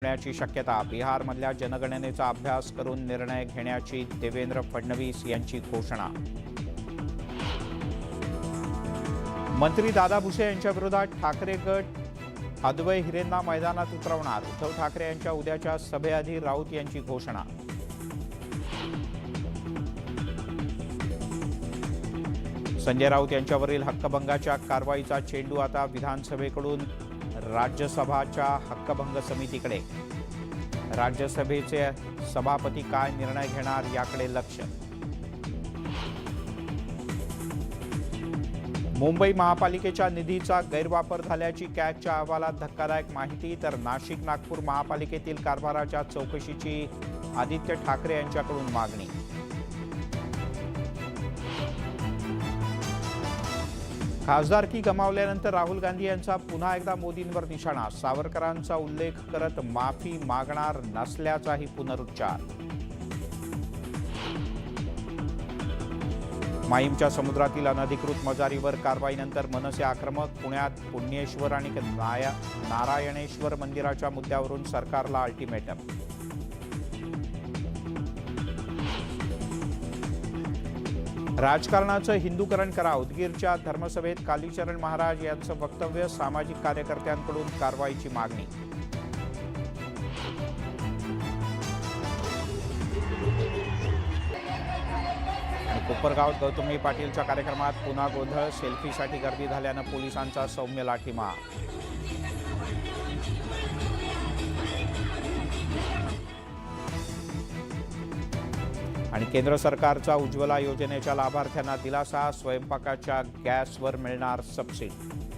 होण्याची शक्यता. बिहारमधल्या जनगणनेचा अभ्यास करून निर्णय घेण्याची देवेंद्र फडणवीस यांची घोषणा. मंत्री दादा भुसे यांच्या विरोधात ठाकरे गट अद्वै हिरेंना मैदानात उतरवणार. उद्धव ठाकरे यांच्या उद्याच्या सभेआधी राऊत यांची घोषणा. संजय राऊत यांच्यावरील हक्कभंगाच्या कारवाईचा चेंडू आता विधानसभेकडून राज्यसभाच्या हक्कभंग समितीकडे. राज्यसभेचे सभापती काय निर्णय घेणार याकडे लक्ष. मुंबई महापालिकेच्या निधीचा गैरवापर झाल्याची कॅगच्या अहवालात धक्कादायक माहिती. तर नाशिक नागपूर महापालिकेतील कारभाराच्या चौकशीची आदित्य ठाकरे यांच्याकडून मागणी. खासदारकी गमावल्यानंतर राहुल गांधी यांचा पुन्हा एकदा मोदींवर निशाणा. सावरकरांचा उल्लेख करत माफी मागणार नसल्याचाही पुनरुच्चार. माहीमच्या समुद्रातील अनधिकृत मजारीवर कारवाईनंतर मनसे आक्रमक. पुण्यात पुण्येश्वर आणि नारायणेश्वर मंदिराच्या मुद्द्यावरून सरकारला अल्टिमेटम. राजकारणाचं हिंदूकरण करा. उदगीरच्या धर्मसभेत कालीचरण महाराज यांचं वक्तव्य. सामाजिक कार्यकर्त्यांकडून कारवाईची मागणी. आणि कोपरगावात गौतमी पाटीलच्या कार्यक्रमात पुन्हा गोंधळ. सेल्फीसाठी गर्दी झाल्यानं पोलिसांचा सौम्य लाठीमार. आणि केंद्र सरकारचा उज्ज्वला योजनेच्या लाभार्थ्यांना दिलासा. स्वयंपाकाच्या गॅसवर मिळणार सबसिडी.